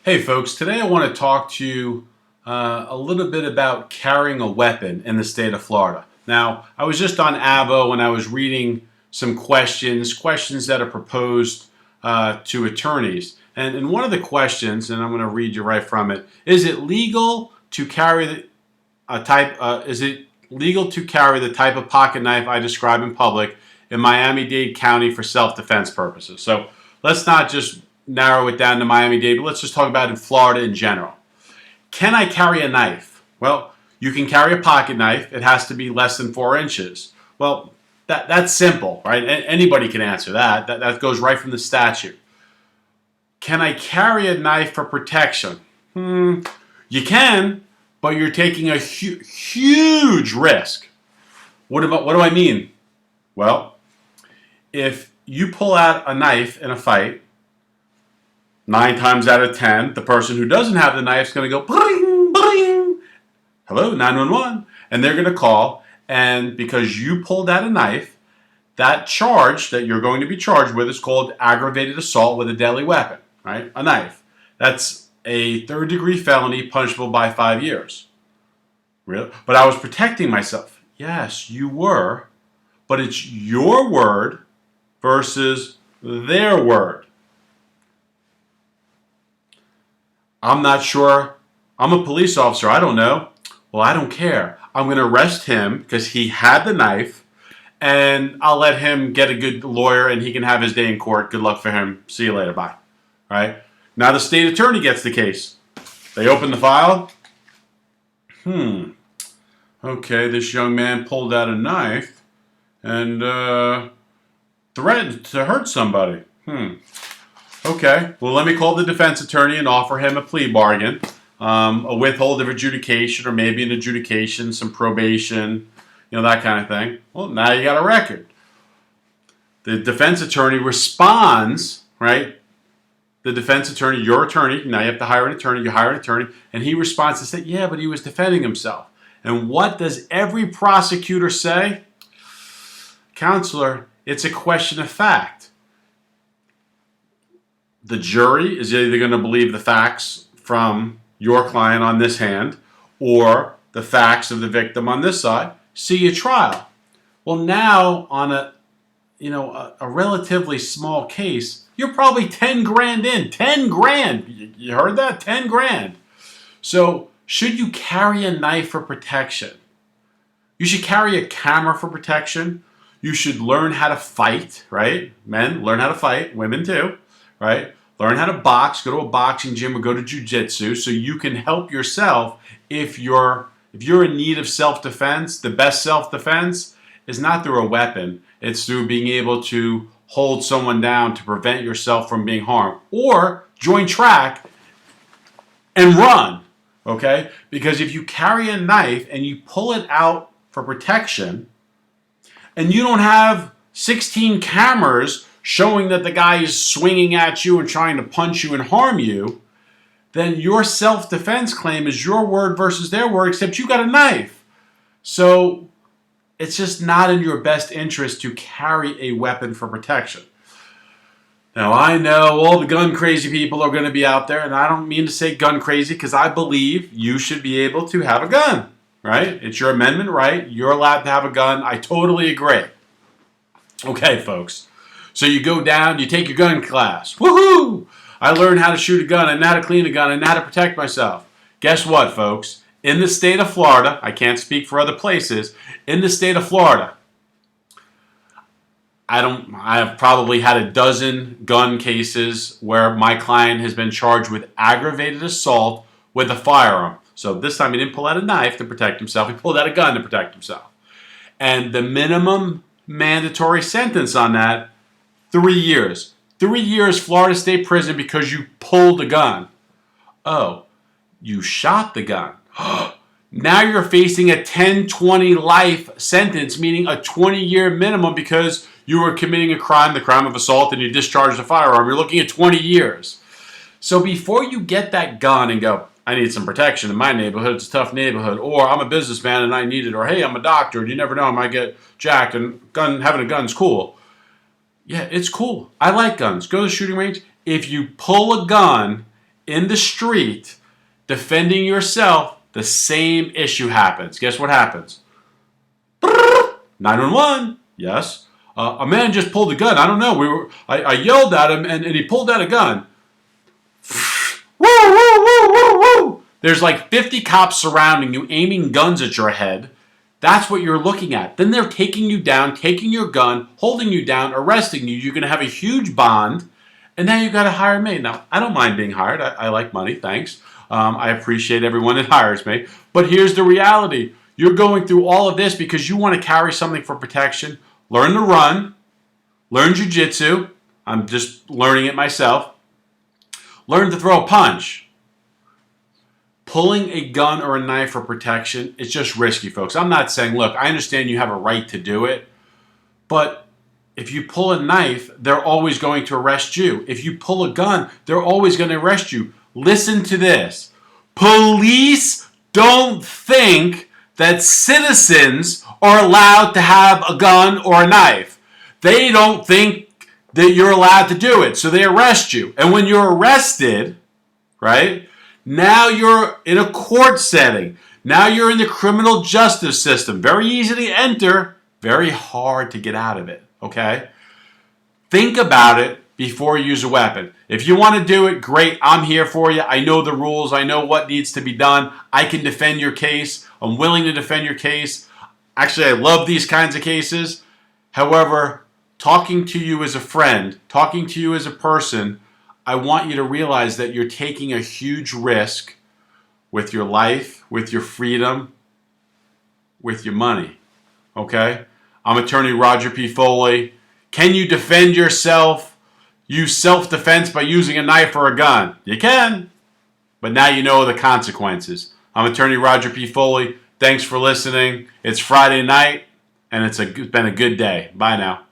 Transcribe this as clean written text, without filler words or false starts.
Hey folks, today I want to talk to you a little bit about carrying a weapon in the state of Florida. Now, I was just on Avo and I was reading some questions that are proposed to attorneys. And one of the questions, and I'm going to read you right from it, is it legal to carry the type of pocket knife I describe in public in Miami-Dade County for self-defense purposes? So let's not just narrow it down to Miami-Dade, but let's just talk about in Florida in general. Can I carry a knife? Well, you can carry a pocket knife. It has to be less than 4 inches. Well, that's simple, right? Anybody can answer that. That goes right from the statute. Can I carry a knife for protection? You can, but you're taking a huge risk. What do I mean? Well, if you pull out a knife in a fight, 9 times out of 10, the person who doesn't have the knife is going to go, bling, bling. Hello, 911. And they're going to call, and because you pulled out a knife, that charge that you're going to be charged with is called aggravated assault with a deadly weapon, right? A knife. That's a 3rd-degree felony punishable by 5 years. Really? But I was protecting myself. Yes, you were, but it's your word versus their word. I'm not sure. I'm a police officer. I don't know. Well, I don't care. I'm going to arrest him because he had the knife, and I'll let him get a good lawyer, and he can have his day in court. Good luck for him. See you later. Bye. All right. Now the state attorney gets the case. They open the file. Okay, this young man pulled out a knife and threatened to hurt somebody. Okay, well, let me call the defense attorney and offer him a plea bargain, a withhold of adjudication, or maybe an adjudication, some probation, that kind of thing. Well, now you got a record. The defense attorney responds, right? The defense attorney, your attorney, now you have to hire an attorney, you hire an attorney, and he responds and says, yeah, but he was defending himself. And what does every prosecutor say? Counselor, it's a question of fact. The jury is either going to believe the facts from your client on this hand or the facts of the victim on this side. See a trial. Well, now on a relatively small case, you're probably 10 grand in. 10 grand. You heard that? 10 grand. So should you carry a knife for protection? You should carry a camera for protection. You should learn how to fight, right? Men, learn how to fight. Women too. Right? Learn how to box, go to a boxing gym or go to jiu-jitsu so you can help yourself if you're in need of self-defense. The best self-defense is not through a weapon. It's through being able to hold someone down to prevent yourself from being harmed. Or join track and run, okay? Because if you carry a knife and you pull it out for protection and you don't have 16 cameras showing that the guy is swinging at you and trying to punch you and harm you, then your self-defense claim is your word versus their word, except you got a knife. So it's just not in your best interest to carry a weapon for protection. Now, I know all the gun crazy people are going to be out there, and I don't mean to say gun crazy because I believe you should be able to have a gun, right? It's your amendment right. You're allowed to have a gun. I totally agree. Okay, folks. So you go down, you take your gun class. Woohoo! I learned how to shoot a gun, I know how to clean a gun, I know how to protect myself. Guess what, folks? In the state of Florida, I can't speak for other places, in the state of Florida, I have probably had a dozen gun cases where my client has been charged with aggravated assault with a firearm. So this time he didn't pull out a knife to protect himself, he pulled out a gun to protect himself. And the minimum mandatory sentence on that, 3 years. 3 years Florida State Prison because you pulled a gun. Oh, you shot the gun. Now you're facing a 10-20 life sentence, meaning a 20-year minimum because you were committing a crime, the crime of assault, and you discharged a firearm. You're looking at 20 years. So before you get that gun and go, I need some protection in my neighborhood, it's a tough neighborhood, or I'm a businessman and I need it, or hey, I'm a doctor and you never know, I might get jacked and having a gun's cool. Yeah, it's cool. I like guns. Go to the shooting range. If you pull a gun, in the street defending yourself, the same issue happens. Guess what happens? 911. Yes. A man just pulled a gun. I don't know. I yelled at him and he pulled out a gun. Woo, woo, woo, woo, woo. There's like 50 cops surrounding you, aiming guns at your head. That's what you're looking at. Then they're taking you down, taking your gun, holding you down, arresting you. You're going to have a huge bond. And now you've got to hire me. Now, I don't mind being hired. I like money. Thanks. I appreciate everyone that hires me. But here's the reality. You're going through all of this because you want to carry something for protection. Learn to run. Learn jiu-jitsu. I'm just learning it myself. Learn to throw a punch. Pulling a gun or a knife for protection is just risky, folks. I'm not saying, look, I understand you have a right to do it, but if you pull a knife, they're always going to arrest you. If you pull a gun, they're always going to arrest you. Listen to this. Police don't think that citizens are allowed to have a gun or a knife. They don't think that you're allowed to do it, so they arrest you. And when you're arrested, right, now you're in a court setting. Now you're in the criminal justice system. Very easy to enter, very hard to get out of it, okay? Think about it before you use a weapon. If you want to do it, great. I'm here for you. I know the rules. I know what needs to be done. I can defend your case. I'm willing to defend your case. Actually, I love these kinds of cases. However, talking to you as a friend, talking to you as a person, I want you to realize that you're taking a huge risk with your life, with your freedom, with your money. Okay? I'm attorney Roger P. Foley. Can you defend yourself? Use self-defense by using a knife or a gun. You can, but now you know the consequences. I'm attorney Roger P. Foley. Thanks for listening. It's Friday night, and it's been a good day. Bye now.